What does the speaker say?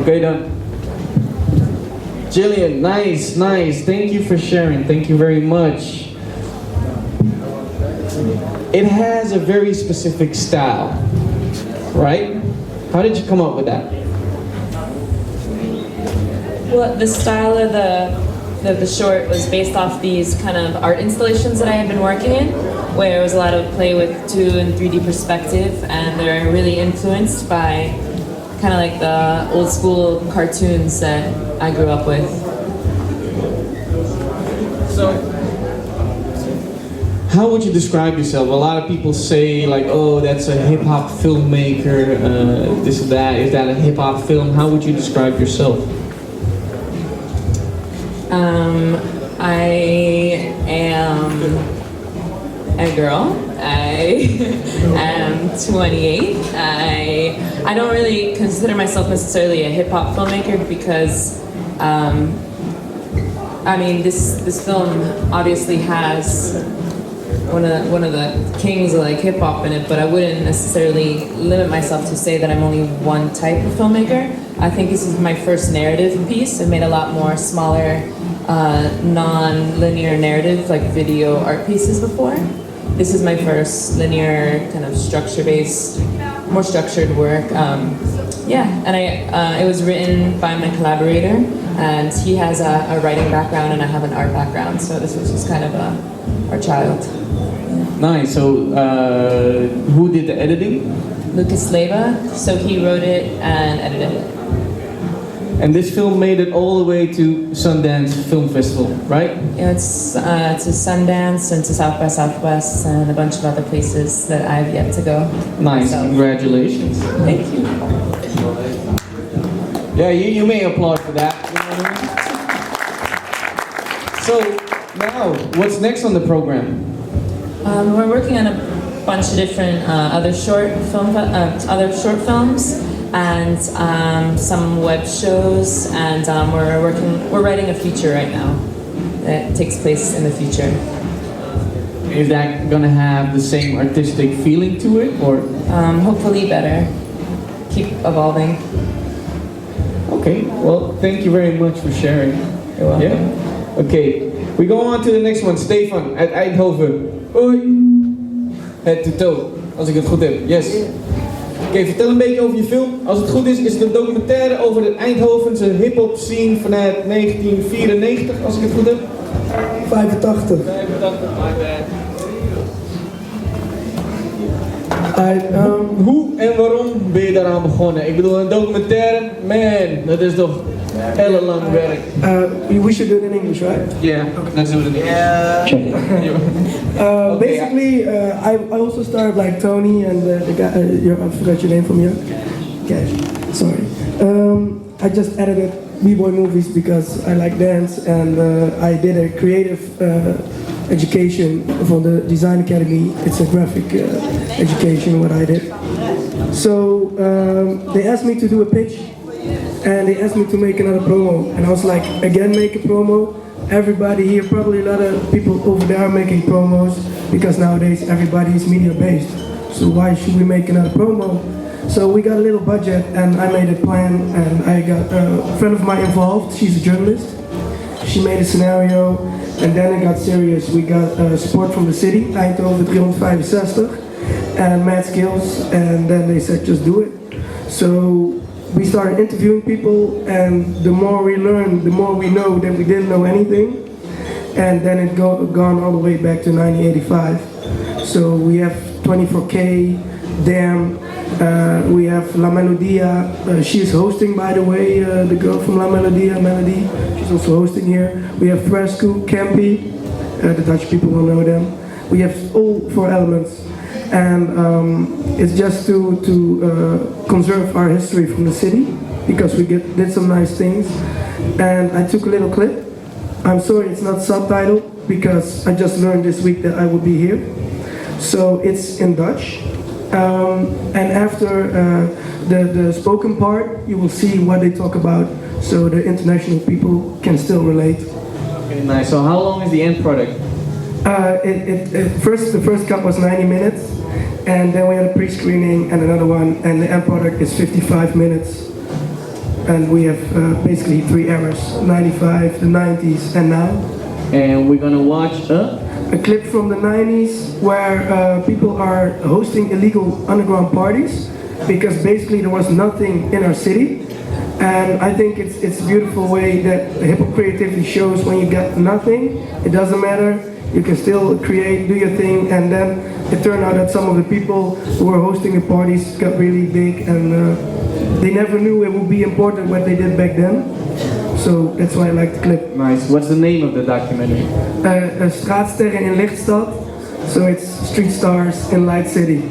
Okay, done. Jullian, nice, nice. Thank you for sharing. Thank you very much. It has a very specific style, right? How did you come up with that? Well, the style of the short was based off these kind of art installations that I had been working in, where it was a lot of play with 2 and 3D perspective, and they're really influenced by kind of like the old school cartoons that I grew up with. So, how would you describe yourself? A lot of people say like, oh, that's a hip-hop filmmaker, this or that. Is that a hip-hop film? How would you describe yourself? I am a girl. I am 28. I don't really consider myself necessarily a hip-hop filmmaker because I mean this film obviously has one of the kings of like hip-hop in it, but I wouldn't necessarily limit myself to say that I'm only one type of filmmaker. I think this is my first narrative piece. I've made a lot more smaller non-linear narrative like video art pieces before. This is my first linear kind of structure-based, more structured work. Yeah, and it was written by my collaborator, and he has a writing background and I have an art background, so this was just kind of our child. Nice. So, who did the editing? Lucas Leva, so he wrote it and edited it. And this film made it all the way to Sundance Film Festival, right? Yeah, it's to Sundance and to South by Southwest and a bunch of other places that I've yet to go. Nice, myself. Congratulations. Thank you. Yeah, you may applaud for that. You know what I mean? So, now, what's next on the program? We're working on a bunch of different other short films and some web shows, and we're writing a feature right now that takes place in the future. Is that gonna have the same artistic feeling to it, or? Hopefully better. Keep evolving. Okay, well, thank you very much for sharing. You're welcome. Yeah? Okay, we go on to the next one. Stephan uit Eindhoven. Hoi. Het tuto, als ik het goed heb. Yes. Oké, vertel een beetje over je film. Als het goed is, is het een documentaire over de Eindhovense hip-hop scene vanuit 1994, als ik het goed heb. 85. 85, my bad. I, Hoe en waarom ben je daaraan begonnen? Ik bedoel, een documentaire, man, dat is toch ellenlang werk. we should do it in English, right? Yeah, let's do it in English. Yeah. Basically, I also started like Tony and the guy. I forgot your name from you. Okay, sorry. I just edited B-boy movies because I like dance, and I did a creative education from the Design Academy. It's a graphic education, what I did. So they asked me to do a pitch, and they asked me to make another promo, and I was like, again, make a promo. Everybody here, probably a lot of people over there are making promos, because nowadays everybody is media based. So why should we make another promo? So we got a little budget, and I made a plan, and I got a friend of mine involved. She's a journalist. She made a scenario, and then it got serious. We got support from the city, Eindhoven 365, and Mad Skills, and then they said just do it. So we started interviewing people, and the more we learn, the more we know that we didn't know anything. And then it gone all the way back to 1985. So we have 24K, Damn, we have La Melodia. She's hosting, by the way, the girl from La Melodia, Melody. She's also hosting here. We have Fresco, Campy, the Dutch people will know them. We have all 4 elements. And it's just to conserve our history from the city, because we did some nice things. And I took a little clip. I'm sorry it's not subtitled, because I just learned this week that I will be here. So it's in Dutch. And after the spoken part, you will see what they talk about, so the international people can still relate. Okay, nice. So how long is the end product? The first cut was 90 minutes, and then we had a pre-screening and another one, and the end product is 55 minutes. and we have basically 3 eras: 95, the 90s, and now. And we're gonna watch A clip from the 90s where people are hosting illegal underground parties because basically there was nothing in our city. And I think it's a beautiful way that hip-hop creativity shows when you got nothing, it doesn't matter, you can still create, do your thing, and then it turned out that some of the people who were hosting the parties got really big, and they never knew it would be important what they did back then. So that's why I like the clip. Nice. What's the name of the documentary? Straatsterren in Lichtstad, so it's street stars in Light City.